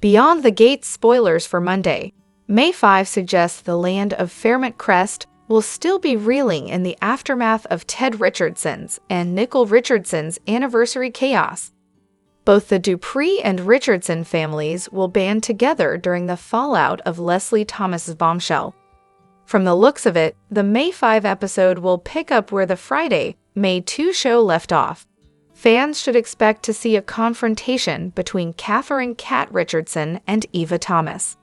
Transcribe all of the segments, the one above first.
Beyond the Gates spoilers for Monday. May 5 suggests the land of Fairmont Crest will still be reeling in the aftermath of Ted Richardson's and Nicole Richardson's anniversary chaos. Both the Dupri and Richardson families will band together during the fallout of Leslie Thomas's bombshell. From the looks of it, the May 5 episode will pick up where the Friday, May 2 show left off. Fans should expect to see a confrontation between Catherine "Cat" Richardson and Eva Thomas.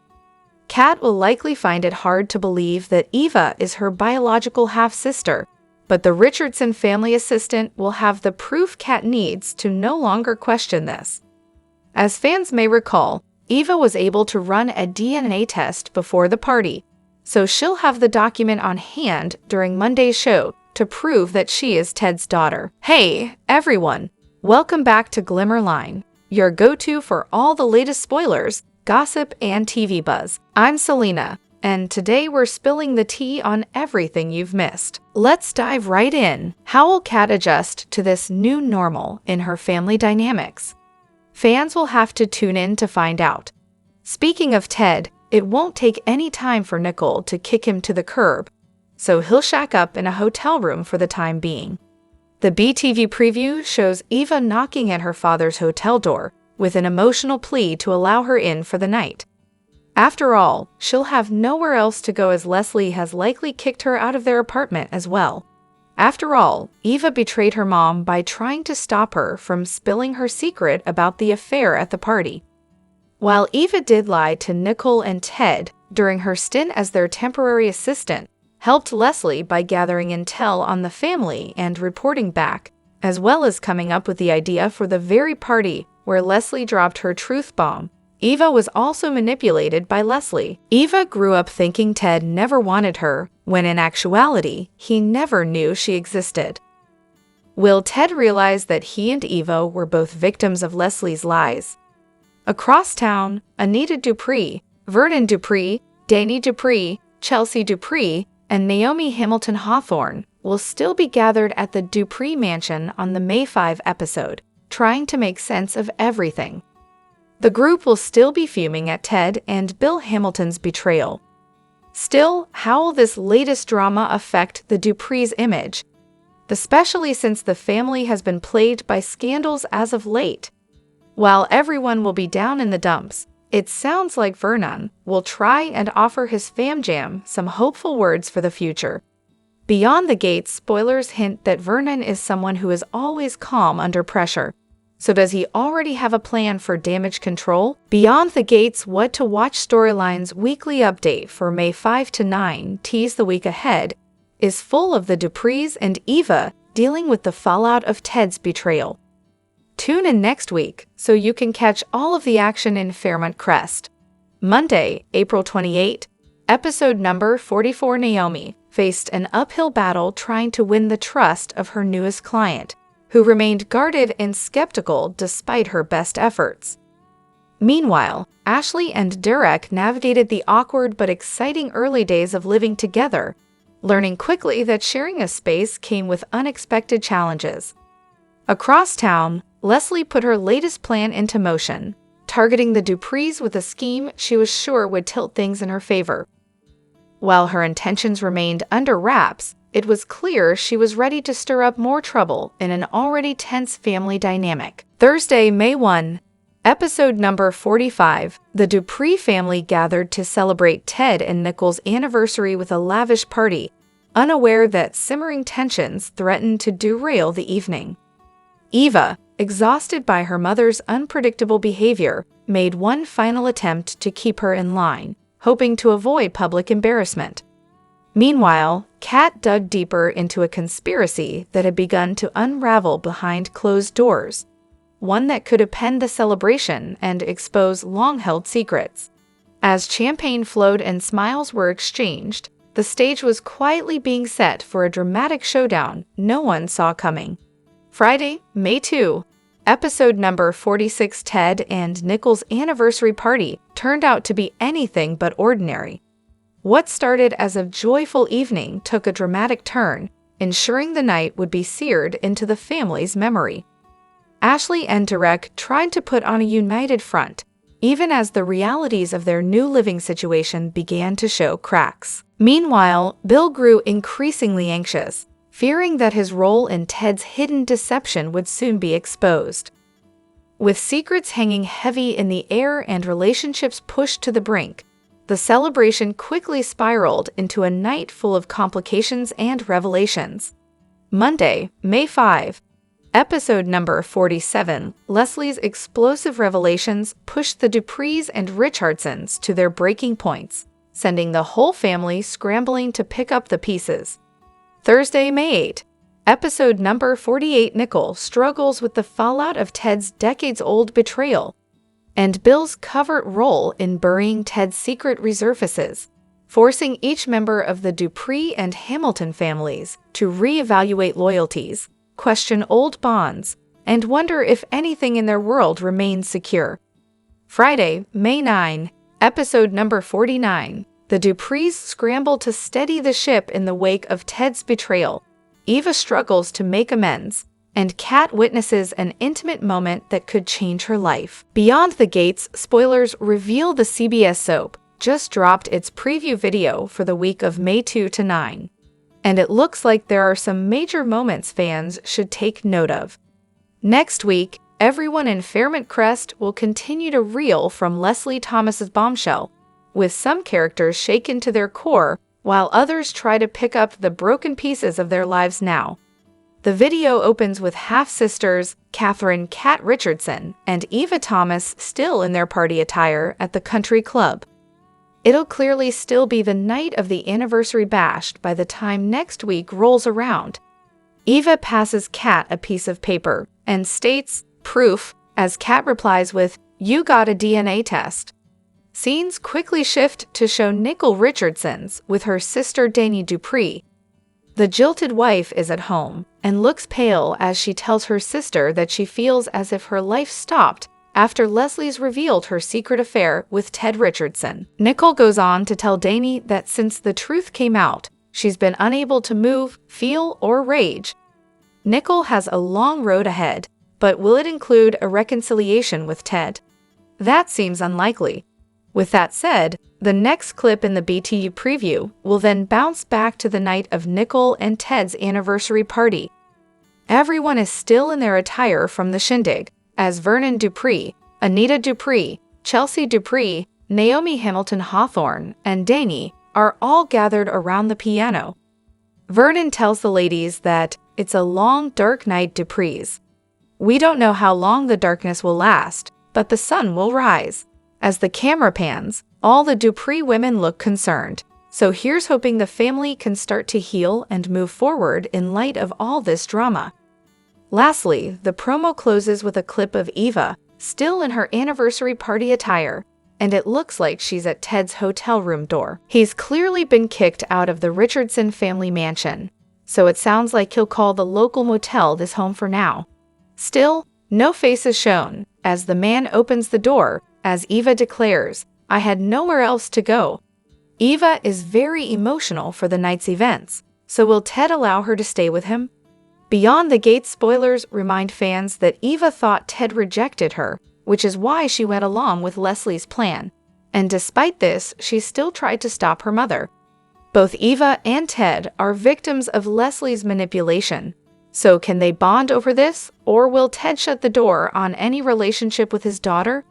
Cat will likely find it hard to believe that Eva is her biological half-sister, but the Richardson family assistant will have the proof Cat needs to no longer question this. As fans may recall, Eva was able to run a DNA test before the party, so she'll have the document on hand during Monday's show to prove that she is Ted's daughter. Hey, everyone! Welcome back to Glimmer Line, your go-to for all the latest spoilers, gossip, and TV buzz. I'm Selena, and today we're spilling the tea on everything you've missed. Let's dive right in. How will Cat adjust to this new normal in her family dynamics? Fans will have to tune in to find out. Speaking of Ted, it won't take any time for Nicole to kick him to the curb, so he'll shack up in a hotel room for the time being. The BTV preview shows Eva knocking at her father's hotel door with an emotional plea to allow her in for the night. After all, she'll have nowhere else to go as Leslie has likely kicked her out of their apartment as well. After all, Eva betrayed her mom by trying to stop her from spilling her secret about the affair at the party. While Eva did lie to Nicole and Ted during her stint as their temporary assistant, helped Leslie by gathering intel on the family and reporting back, as well as coming up with the idea for the very party where Leslie dropped her truth bomb, Eva was also manipulated by Leslie. Eva grew up thinking Ted never wanted her, when in actuality, he never knew she existed. Will Ted realize that he and Eva were both victims of Leslie's lies? Across town, Anita Dupri, Vernon Dupri, Danny Dupri, Chelsea Dupri, and Naomi Hamilton Hawthorne will still be gathered at the Dupri mansion on the May 5 episode, trying to make sense of everything. The group will still be fuming at Ted and Bill Hamilton's betrayal. Still, how will this latest drama affect the Dupri's image, especially since the family has been plagued by scandals as of late? While everyone will be down in the dumps, it sounds like Vernon will try and offer his fam jam some hopeful words for the future. Beyond the Gates spoilers hint that Vernon is someone who is always calm under pressure. So does he already have a plan for damage control? Beyond the Gates What to Watch Storylines weekly update for May 5 to 9 tease the week ahead is full of the Dupris and Eva dealing with the fallout of Ted's betrayal. Tune in next week so you can catch all of the action in Fairmont Crest. Monday, April 28, episode number 44. Naomi faced an uphill battle trying to win the trust of her newest client, who remained guarded and skeptical despite her best efforts. Meanwhile, Ashley and Derek navigated the awkward but exciting early days of living together, learning quickly that sharing a space came with unexpected challenges. Across town, Leslie put her latest plan into motion, targeting the Dupris with a scheme she was sure would tilt things in her favor. While her intentions remained under wraps, it was clear she was ready to stir up more trouble in an already tense family dynamic. Thursday, May 1, episode number 45, the Dupri family gathered to celebrate Ted and Nicole's anniversary with a lavish party, unaware that simmering tensions threatened to derail the evening. Eva, exhausted by her mother's unpredictable behavior, made one final attempt to keep her in line, hoping to avoid public embarrassment. Meanwhile, Cat dug deeper into a conspiracy that had begun to unravel behind closed doors, one that could append the celebration and expose long-held secrets. As champagne flowed and smiles were exchanged, the stage was quietly being set for a dramatic showdown no one saw coming. Friday, May 2, episode number 46. Ted and Nicole's anniversary party turned out to be anything but ordinary. What started as a joyful evening took a dramatic turn, ensuring the night would be seared into the family's memory. Ashley and Derek tried to put on a united front, even as the realities of their new living situation began to show cracks. Meanwhile, Bill grew increasingly anxious, fearing that his role in Ted's hidden deception would soon be exposed. With secrets hanging heavy in the air and relationships pushed to the brink, the celebration quickly spiraled into a night full of complications and revelations. Monday, May 5. Episode number 47, Leslie's explosive revelations pushed the Dupris and Richardsons to their breaking points, sending the whole family scrambling to pick up the pieces. Thursday, May 8. Episode number 48, Nicole struggles with the fallout of Ted's decades-old betrayal and Bill's covert role in burying Ted's secret resurfaces, forcing each member of the Dupri and Hamilton families to reevaluate loyalties, question old bonds, and wonder if anything in their world remains secure. Friday, May 9, episode number 49. The Dupris scramble to steady the ship in the wake of Ted's betrayal. Eva struggles to make amends, and Kat witnesses an intimate moment that could change her life. Beyond the Gates spoilers reveal the CBS soap just dropped its preview video for the week of May 2 to 9. And it looks like there are some major moments fans should take note of. Next week, everyone in Fairmont Crest will continue to reel from Leslie Thomas's bombshell, with some characters shaken to their core while others try to pick up the broken pieces of their lives now. The video opens with half-sisters Catherine "Kat" Richardson and Eva Thomas still in their party attire at the country club. It'll clearly still be the night of the anniversary bash by the time next week rolls around. Eva passes Kat a piece of paper and states, "Proof," as Kat replies with, "You got a DNA test." Scenes quickly shift to show Nicole Richardson's with her sister Dani Dupri. The jilted wife is at home and looks pale as she tells her sister that she feels as if her life stopped after Leslie's revealed her secret affair with Ted Richardson. Nicole goes on to tell Dani that since the truth came out, she's been unable to move, feel, or rage. Nicole has a long road ahead, but will it include a reconciliation with Ted? That seems unlikely. With that said, the next clip in the BTU preview will then bounce back to the night of Nicole and Ted's anniversary party. Everyone is still in their attire from the shindig, as Vernon Dupri, Anita Dupri, Chelsea Dupri, Naomi Hamilton Hawthorne, and Dani are all gathered around the piano. Vernon tells the ladies that it's a long, dark night, Dupris. We don't know how long the darkness will last, but the sun will rise. As the camera pans, all the Dupri women look concerned, so here's hoping the family can start to heal and move forward in light of all this drama. Lastly, the promo closes with a clip of Eva, still in her anniversary party attire, and it looks like she's at Ted's hotel room door. He's clearly been kicked out of the Richardson family mansion, so it sounds like he'll call the local motel his home for now. Still, no face is shown, as the man opens the door, as Eva declares, "I had nowhere else to go." Eva is very emotional for the night's events, so will Ted allow her to stay with him? Beyond the Gates spoilers remind fans that Eva thought Ted rejected her, which is why she went along with Leslie's plan. And despite this, she still tried to stop her mother. Both Eva and Ted are victims of Leslie's manipulation. So can they bond over this, or will Ted shut the door on any relationship with his daughter?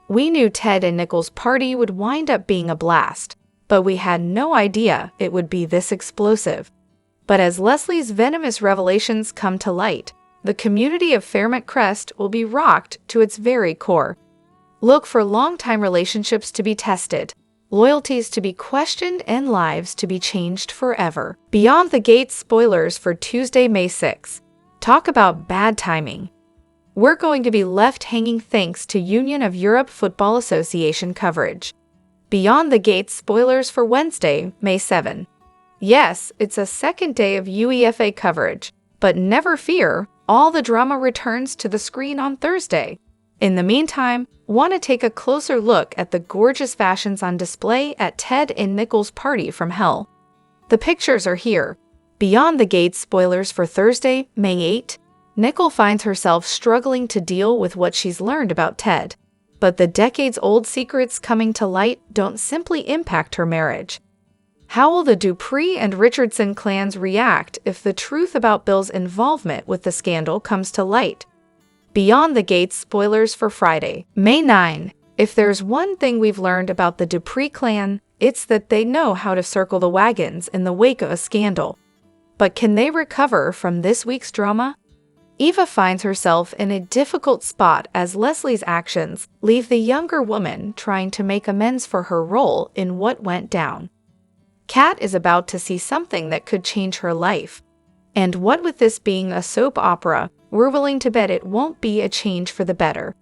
We knew Ted and Nicole's party would wind up being a blast, but we had no idea it would be this explosive. But as Leslie's venomous revelations come to light, the community of Fairmont Crest will be rocked to its very core. Look for long-time relationships to be tested, loyalties to be questioned, and lives to be changed forever. Beyond the Gates spoilers for Tuesday, May 6. Talk about bad timing. We're going to be left hanging thanks to Union of Europe Football Association coverage. Beyond the Gates spoilers for Wednesday, May 7. Yes, it's a second day of UEFA coverage, but never fear, all the drama returns to the screen on Thursday. In the meantime, want to take a closer look at the gorgeous fashions on display at Ted and Nicole's party from hell? The pictures are here. Beyond the Gates spoilers for Thursday, May 8, Nicole finds herself struggling to deal with what she's learned about Ted. but the decades-old secrets coming to light don't simply impact her marriage. How will the Dupri and Richardson clans react if the truth about Bill's involvement with the scandal comes to light? Beyond the Gates spoilers for Friday, May 9. If there's one thing we've learned about the Dupri clan, it's that they know how to circle the wagons in the wake of a scandal. But can they recover from this week's drama? Eva finds herself in a difficult spot as Leslie's actions leave the younger woman trying to make amends for her role in what went down. Kat is about to see something that could change her life. And what with this being a soap opera, we're willing to bet it won't be a change for the better.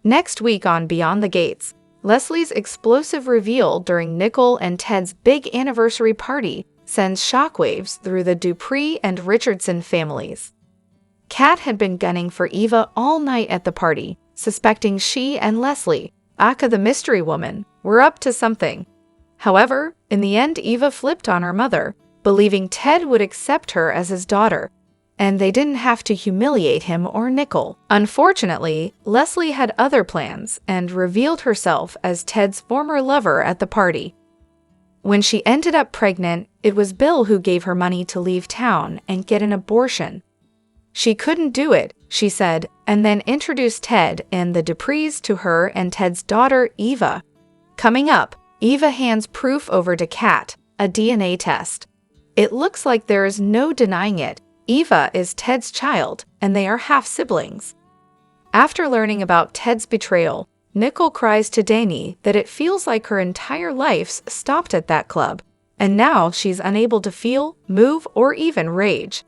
Next week on Beyond the Gates, Leslie's explosive reveal during Nicole and Ted's big anniversary party sends shockwaves through the Dupri and Richardson families. Kat had been gunning for Eva all night at the party, suspecting she and Leslie, aka the mystery woman, were up to something. However, in the end, Eva flipped on her mother, believing Ted would accept her as his daughter, and they didn't have to humiliate him or Nicole. Unfortunately, Leslie had other plans and revealed herself as Ted's former lover at the party. When she ended up pregnant, it was Bill who gave her money to leave town and get an abortion. She couldn't do it, she said, and then introduced Ted and the Dupris to her and Ted's daughter, Eva. Coming up, Eva hands proof over to Kat, a DNA test. It looks like there is no denying it. Eva is Ted's child, and they are half-siblings. After learning about Ted's betrayal, Nicole cries to Danny that it feels like her entire life's stopped at that club, and now she's unable to feel, move, or even rage.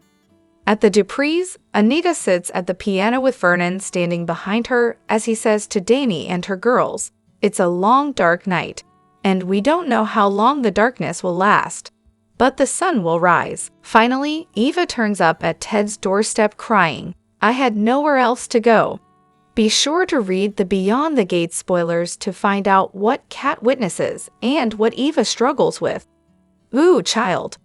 At the Dupris, Anita sits at the piano with Vernon standing behind her as he says to Danny and her girls, "It's a long, dark night, and we don't know how long the darkness will last. But the sun will rise." Finally, Eva turns up at Ted's doorstep crying, "I had nowhere else to go." Be sure to read the Beyond the Gates spoilers to find out what Kat witnesses and what Eva struggles with. Ooh, child.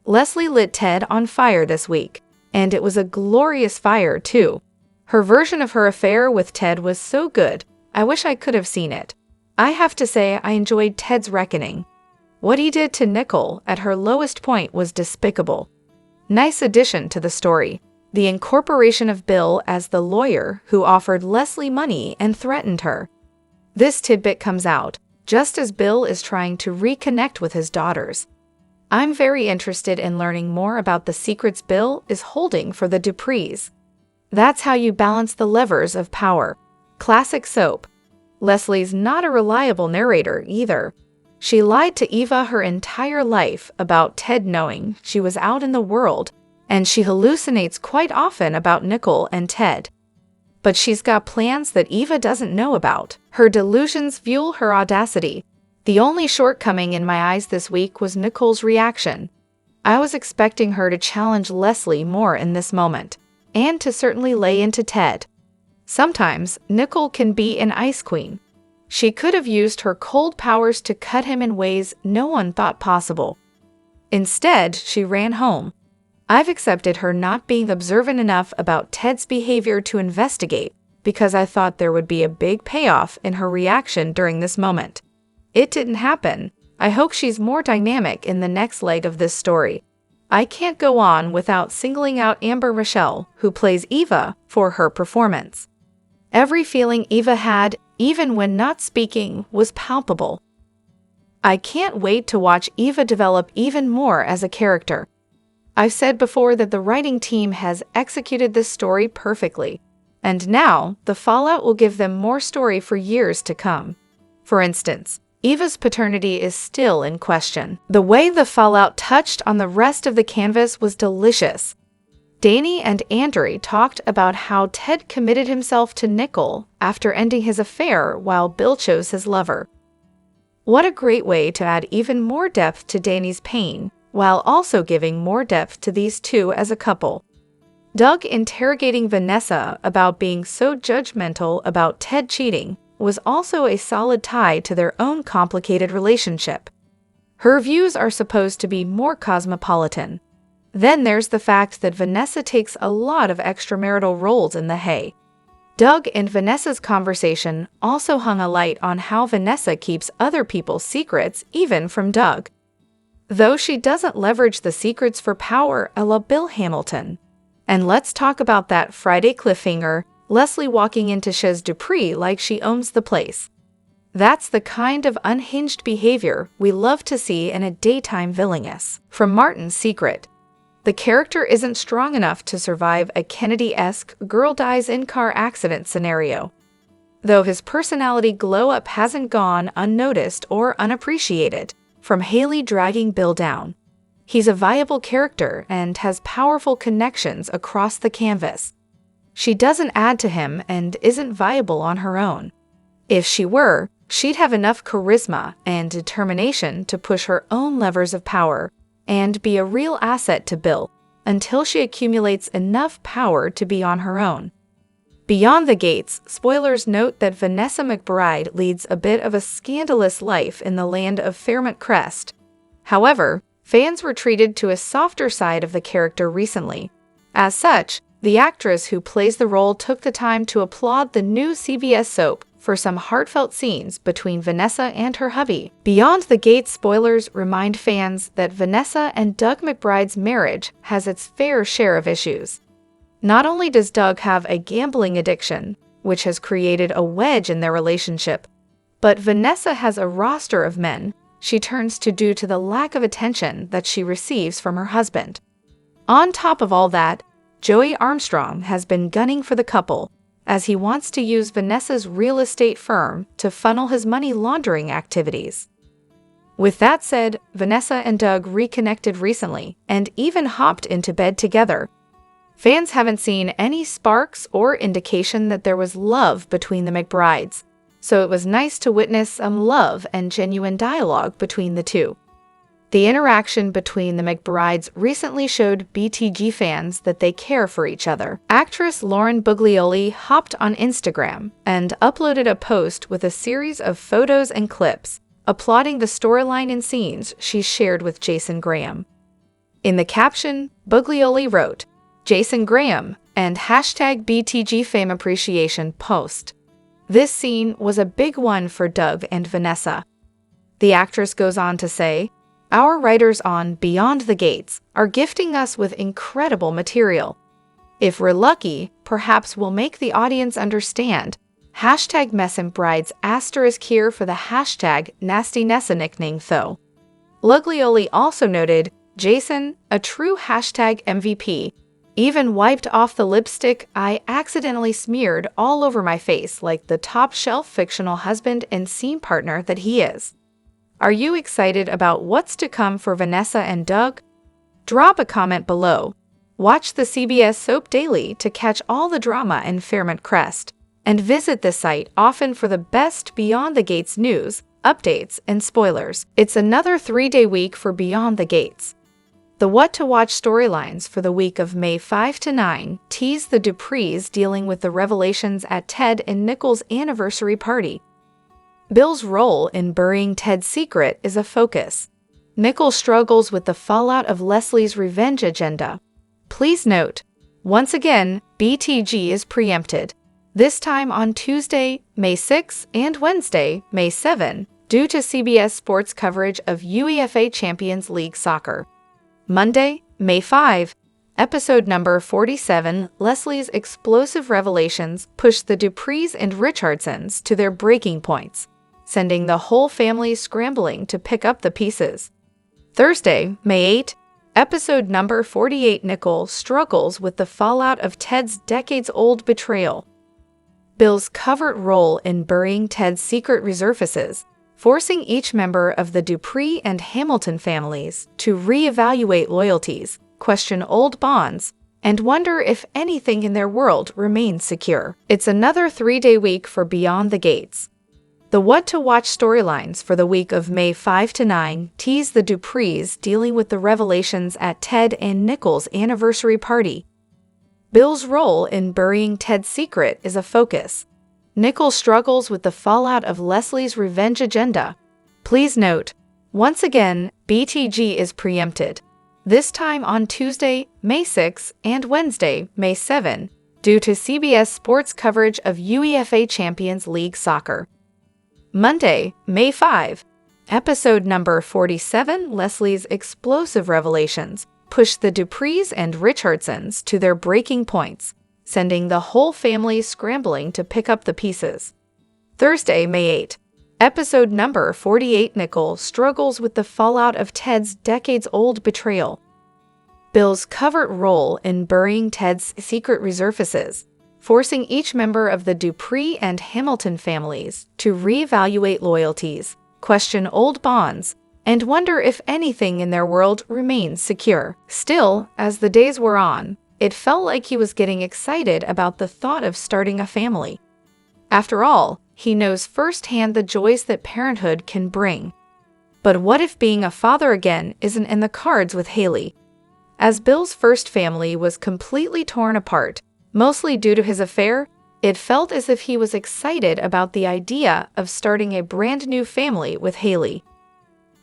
Leslie lit Ted on fire this week, and it was a glorious fire, too. Her version of her affair with Ted was so good, I wish I could have seen it. I have to say I enjoyed Ted's reckoning. What he did to Nicole at her lowest point was despicable. Nice addition to the story, the incorporation of Bill as the lawyer who offered Leslie money and threatened her. This tidbit comes out just as Bill is trying to reconnect with his daughters. I'm very interested in learning more about the secrets Bill is holding for the Dupris. That's how you balance the levers of power. Classic soap. Leslie's not a reliable narrator either. She lied to Eva her entire life about Ted knowing she was out in the world, and she hallucinates quite often about Nicole and Ted. But she's got plans that Eva doesn't know about. Her delusions fuel her audacity. The only shortcoming in my eyes this week was Nicole's reaction. I was expecting her to challenge Leslie more in this moment, and to certainly lay into Ted. Sometimes, Nicole can be an ice queen. She could have used her cold powers to cut him in ways no one thought possible. Instead, she ran home. I've accepted her not being observant enough about Ted's behavior to investigate, because I thought there would be a big payoff in her reaction during this moment. It didn't happen. I hope she's more dynamic in the next leg of this story. I can't go on without singling out Amber Rochelle, who plays Eva, for her performance. Every feeling Eva had, even when not speaking, was palpable. I can't wait to watch Eva develop even more as a character. I've said before that the writing team has executed this story perfectly, and now the fallout will give them more story for years to come. For instance, Eva's paternity is still in question. The way the fallout touched on the rest of the canvas was delicious. Danny and Andrew talked about how Ted committed himself to Nicole after ending his affair while Bill chose his lover. What a great way to add even more depth to Danny's pain, while also giving more depth to these two as a couple. Doug interrogating Vanessa about being so judgmental about Ted cheating was also a solid tie to their own complicated relationship. Her views are supposed to be more cosmopolitan. Then there's the fact that Vanessa takes a lot of extramarital roles in The Hay. Doug and Vanessa's conversation also hung a light on how Vanessa keeps other people's secrets, even from Doug. Though she doesn't leverage the secrets for power a la Bill Hamilton. And let's talk about that Friday cliffhanger, Leslie walking into Chez Dupri like she owns the place. That's the kind of unhinged behavior we love to see in a daytime villainess. From Martin's secret. The character isn't strong enough to survive a Kennedy-esque girl dies in car accident scenario. Though his personality glow-up hasn't gone unnoticed or unappreciated, from Haley dragging Bill down. He's a viable character and has powerful connections across the canvas. She doesn't add to him and isn't viable on her own. If she were, she'd have enough charisma and determination to push her own levers of power and be a real asset to Bill until she accumulates enough power to be on her own. Beyond the Gates, spoilers note that Vanessa McBride leads a bit of a scandalous life in the land of Fairmont Crest. However, fans were treated to a softer side of the character recently. As such, the actress who plays the role took the time to applaud the new CBS soap for some heartfelt scenes between Vanessa and her hubby. Beyond the Gates spoilers remind fans that Vanessa and Doug McBride's marriage has its fair share of issues. Not only does Doug have a gambling addiction, which has created a wedge in their relationship, but Vanessa has a roster of men she turns to due to the lack of attention that she receives from her husband. On top of all that, Joey Armstrong has been gunning for the couple, as he wants to use Vanessa's real estate firm to funnel his money laundering activities. With that said, Vanessa and Doug reconnected recently and even hopped into bed together. Fans haven't seen any sparks or indication that there was love between the McBrides, so it was nice to witness some love and genuine dialogue between the two. The interaction between the McBrides recently showed BTG fans that they care for each other. Actress Lauren Buglioli hopped on Instagram and uploaded a post with a series of photos and clips, applauding the storyline and scenes she shared with Jason Graham. In the caption, Buglioli wrote, "Jason Graham," and hashtag BTG Fame Appreciation post. This scene was a big one for Doug and Vanessa. The actress goes on to say, "Our writers on Beyond the Gates are gifting us with incredible material. If we're lucky, perhaps we'll make the audience understand. Hashtag McBride's asterisk here for the hashtag Nasty Nessa nickname though." Buglioli also noted, "Jason, a true hashtag MVP, even wiped off the lipstick I accidentally smeared all over my face like the top-shelf fictional husband and scene partner that he is." Are you excited about what's to come for Vanessa and Doug? Drop a comment below. Watch the CBS Soap Daily to catch all the drama in Fairmont Crest, and visit the site often for the best Beyond the Gates news, updates, and spoilers. It's another 3-day week for Beyond the Gates. The What to Watch storylines for the week of May 5 to 9 tease the Dupris dealing with the revelations at Ted and Nicole's anniversary party. Bill's role in burying Ted's secret is a focus. Nicole struggles with the fallout of Leslie's revenge agenda. Please note, once again, BTG is preempted, this time on Tuesday, May 6 and Wednesday, May 7, due to CBS Sports coverage of UEFA Champions League soccer. Monday, May 5, episode number 47, Leslie's explosive revelations push the Dupris and Richardsons to their breaking points, sending the whole family scrambling to pick up the pieces. Thursday, May 8, episode number 48, Nicole struggles with the fallout of Ted's decades-old betrayal. Bill's covert role in burying Ted's secret resurfaces, forcing each member of the Dupri and Hamilton families to reevaluate loyalties, question old bonds, and wonder if anything in their world remains secure. It's another 3-day week for Beyond the Gates. The What to Watch storylines for the week of May 5 to 9 tease the Dupris dealing with the revelations at Ted and Nicole's anniversary party. Bill's role in burying Ted's secret is a focus. Nicole struggles with the fallout of Leslie's revenge agenda. Please note, once again, BTG is preempted, this time on Tuesday, May 6 and Wednesday, May 7, due to CBS Sports coverage of UEFA Champions League soccer. Monday, May 5. Episode number 47, Leslie's explosive revelations pushed the Dupris and Richardsons to their breaking points, sending the whole family scrambling to pick up the pieces. Thursday, May 8. Episode number 48, Nicole struggles with the fallout of Ted's decades-old betrayal. Bill's covert role in burying Ted's secret resurfaces, forcing each member of the Dupri and Hamilton families to reevaluate loyalties, question old bonds, and wonder if anything in their world remains secure. Still, as the days wore on, it felt like he was getting excited about the thought of starting a family. After all, he knows firsthand the joys that parenthood can bring. But what if being a father again isn't in the cards with Haley? As Bill's first family was completely torn apart, mostly due to his affair, it felt as if he was excited about the idea of starting a brand new family with Haley.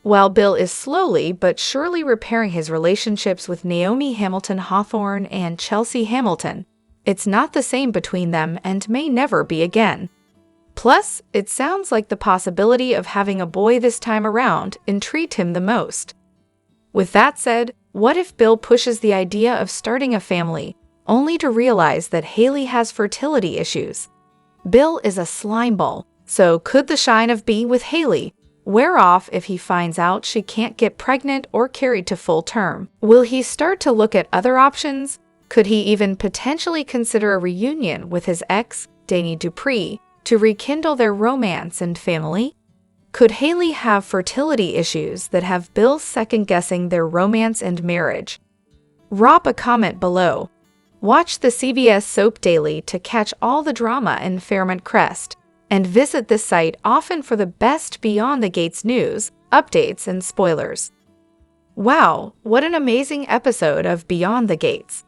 While Bill is slowly but surely repairing his relationships with Naomi Hamilton Hawthorne and Chelsea Hamilton, it's not the same between them and may never be again. Plus, it sounds like the possibility of having a boy this time around intrigued him the most. With that said, what if Bill pushes the idea of starting a family, only to realize that Haley has fertility issues? Bill is a slimeball, so could the shine of being with Haley wear off if he finds out she can't get pregnant or carried to full term? Will he start to look at other options? Could he even potentially consider a reunion with his ex, Danny Dupri, to rekindle their romance and family? Could Haley have fertility issues that have Bill second-guessing their romance and marriage? Drop a comment below. Watch the CBS soap daily to catch all the drama in Fairmont Crest, and visit this site often for the best Beyond the Gates news, updates, and spoilers. Wow, what an amazing episode of Beyond the Gates.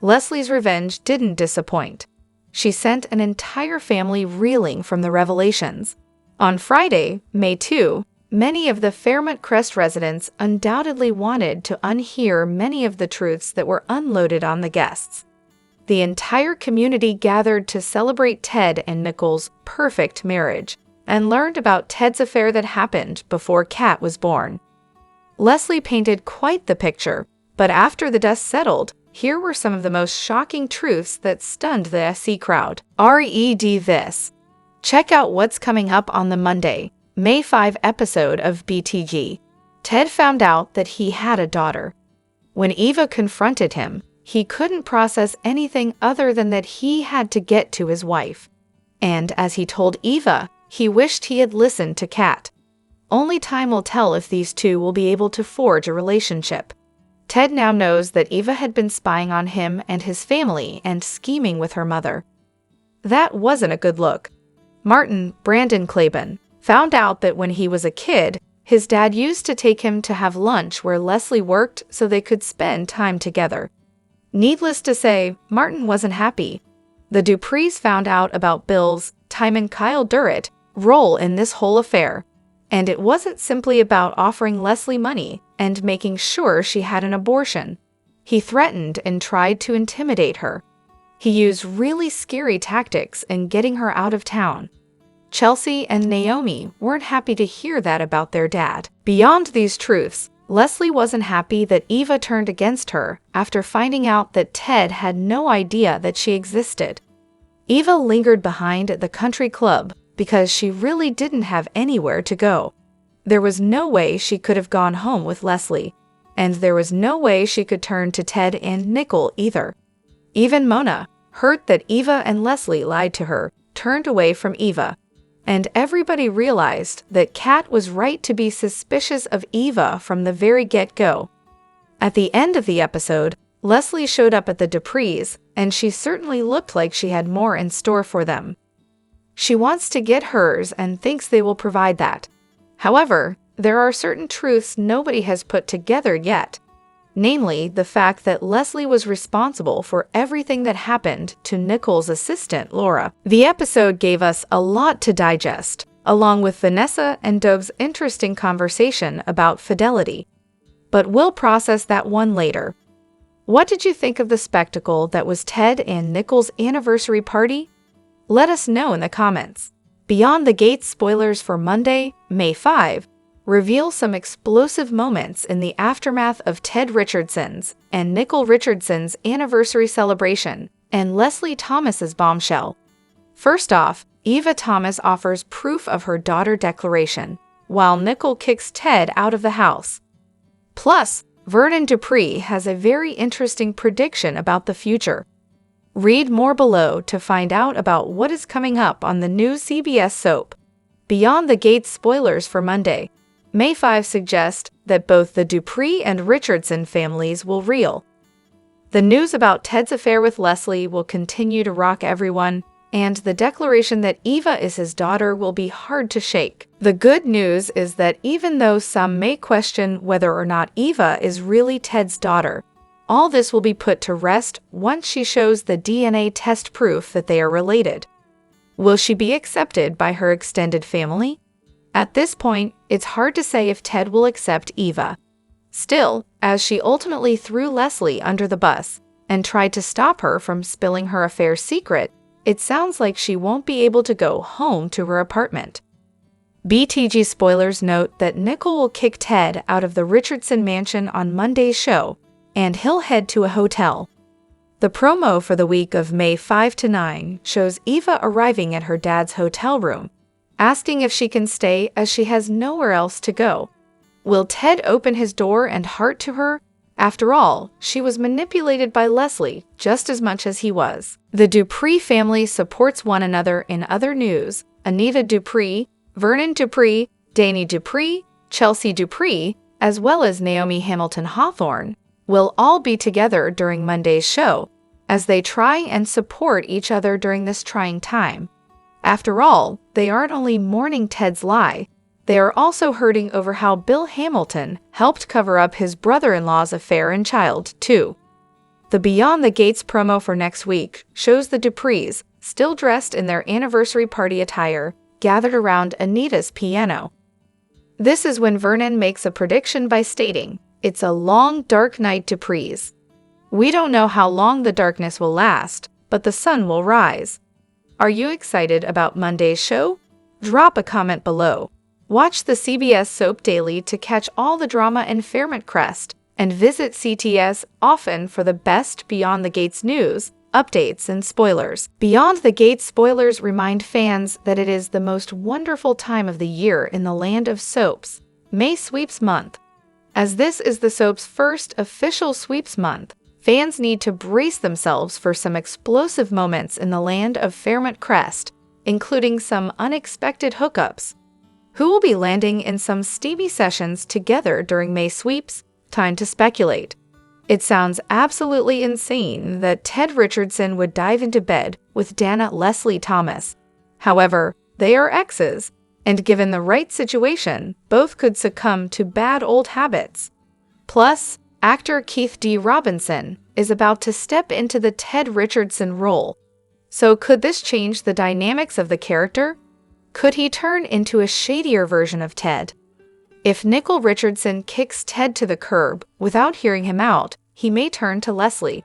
Leslie's revenge didn't disappoint. She sent an entire family reeling from the revelations. On Friday, May 2, many of the Fairmont Crest residents undoubtedly wanted to unhear many of the truths that were unloaded on the guests. The entire community gathered to celebrate Ted and Nicole's perfect marriage and learned about Ted's affair that happened before Kat was born. Leslie painted quite the picture, but after the dust settled, here were some of the most shocking truths that stunned the SC crowd. Read this. Check out what's coming up on the Monday, May 5 episode of BTG. Ted found out that he had a daughter. When Eva confronted him, he couldn't process anything other than that he had to get to his wife. And as he told Eva, he wished he had listened to Kat. Only time will tell if these two will be able to forge a relationship. Ted now knows that Eva had been spying on him and his family and scheming with her mother. That wasn't a good look. Martin, Brandon Claiborne, found out that when he was a kid, his dad used to take him to have lunch where Leslie worked so they could spend time together. Needless to say, Martin wasn't happy. The Dupris found out about Bill's, Timon Kyle Durrett, role in this whole affair. And it wasn't simply about offering Leslie money and making sure she had an abortion. He threatened and tried to intimidate her. He used really scary tactics in getting her out of town. Chelsea and Naomi weren't happy to hear that about their dad. Beyond these truths, Leslie wasn't happy that Eva turned against her after finding out that Ted had no idea that she existed. Eva lingered behind at the country club because she really didn't have anywhere to go. There was no way she could have gone home with Leslie, and there was no way she could turn to Ted and Nicole either. Even Mona, hurt that Eva and Leslie lied to her, turned away from Eva. And everybody realized that Kat was right to be suspicious of Eva from the very get-go. At the end of the episode, Leslie showed up at the Dupris, and she certainly looked like she had more in store for them. She wants to get hers and thinks they will provide that. However, there are certain truths nobody has put together yet. Namely, the fact that Leslie was responsible for everything that happened to Nicole's assistant, Laura. The episode gave us a lot to digest, along with Vanessa and Doug's interesting conversation about fidelity. But we'll process that one later. What did you think of the spectacle that was Ted and Nicole's anniversary party? Let us know in the comments. Beyond the Gates spoilers for Monday, May 5, reveal some explosive moments in the aftermath of Ted Richardson's and Nicole Richardson's anniversary celebration and Leslie Thomas's bombshell. First off, Eva Thomas offers proof of her daughter declaration, while Nicole kicks Ted out of the house. Plus, Vernon Dupri has a very interesting prediction about the future. Read more below to find out about what is coming up on the new CBS soap. Beyond the Gates spoilers for Monday, May 5 suggests that both the Dupri and Richardson families will reel. The news about Ted's affair with Leslie will continue to rock everyone, and the declaration that Eva is his daughter will be hard to shake. The good news is that even though some may question whether or not Eva is really Ted's daughter, all this will be put to rest once she shows the DNA test proof that they are related. Will she be accepted by her extended family? At this point, it's hard to say if Ted will accept Eva. Still, as she ultimately threw Leslie under the bus and tried to stop her from spilling her affair secret, it sounds like she won't be able to go home to her apartment. BTG spoilers note that Nicole will kick Ted out of the Richardson mansion on Monday's show, and he'll head to a hotel. The promo for the week of May 5 to 9 shows Eva arriving at her dad's hotel room, asking if she can stay as she has nowhere else to go. Will Ted open his door and heart to her? After all, she was manipulated by Leslie just as much as he was. The Dupri family supports one another in other news. Anita Dupri, Vernon Dupri, Danny Dupri, Chelsea Dupri, as well as Naomi Hamilton Hawthorne, will all be together during Monday's show as they try and support each other during this trying time. After all, they aren't only mourning Ted's lie, they are also hurting over how Bill Hamilton helped cover up his brother-in-law's affair and child, too. The Beyond the Gates promo for next week shows the Dupris, still dressed in their anniversary party attire, gathered around Anita's piano. This is when Vernon makes a prediction by stating, "It's a long, dark night, Dupris." We don't know how long the darkness will last, but the sun will rise. Are you excited about Monday's show? Drop a comment below. Watch the CBS Soap Daily to catch all the drama in Fairmont Crest, and visit CTS often for the best Beyond the Gates news, updates, and spoilers. Beyond the Gates spoilers remind fans that it is the most wonderful time of the year in the land of soaps, May Sweeps Month. As this is the soap's first official sweeps month, fans need to brace themselves for some explosive moments in the land of Fairmont Crest, including some unexpected hookups. Who will be landing in some steamy sessions together during May Sweeps? Time to speculate. It sounds absolutely insane that Ted Richardson would dive into bed with Dana Leslie Thomas. However, they are exes, and given the right situation, both could succumb to bad old habits. Plus, actor Keith D. Robinson is about to step into the Ted Richardson role. So could this change the dynamics of the character? Could he turn into a shadier version of Ted? If Nicole Richardson kicks Ted to the curb without hearing him out, he may turn to Leslie.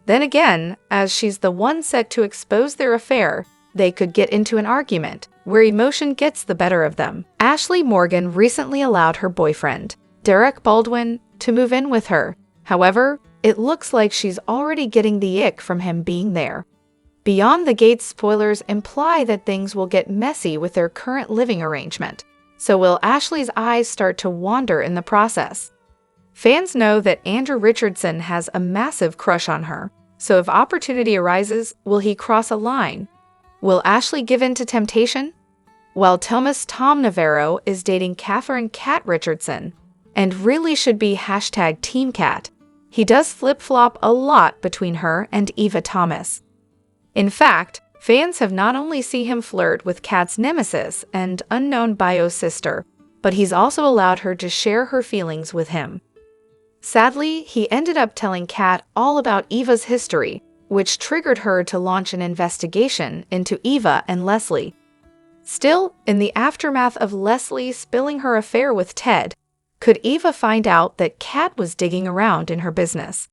Then again, as she's the one set to expose their affair, they could get into an argument where emotion gets the better of them. Ashley Morgan recently allowed her boyfriend, Derek Baldwin, to move in with her. However, it looks like she's already getting the ick from him being there. Beyond the Gates spoilers imply that things will get messy with their current living arrangement. So will Ashley's eyes start to wander in the process? Fans know that Andrew Richardson has a massive crush on her, so if opportunity arises, will he cross a line? Will Ashley give in to temptation? While Tom Navarro is dating Catherine Cat Richardson, and really should be #TeamCat, he does flip-flop a lot between her and Eva Thomas. In fact, fans have not only seen him flirt with Kat's nemesis and unknown bio sister, but he's also allowed her to share her feelings with him. Sadly, he ended up telling Kat all about Eva's history, which triggered her to launch an investigation into Eva and Leslie. Still, in the aftermath of Leslie spilling her affair with Ted, could Eva find out that Kat was digging around in her business?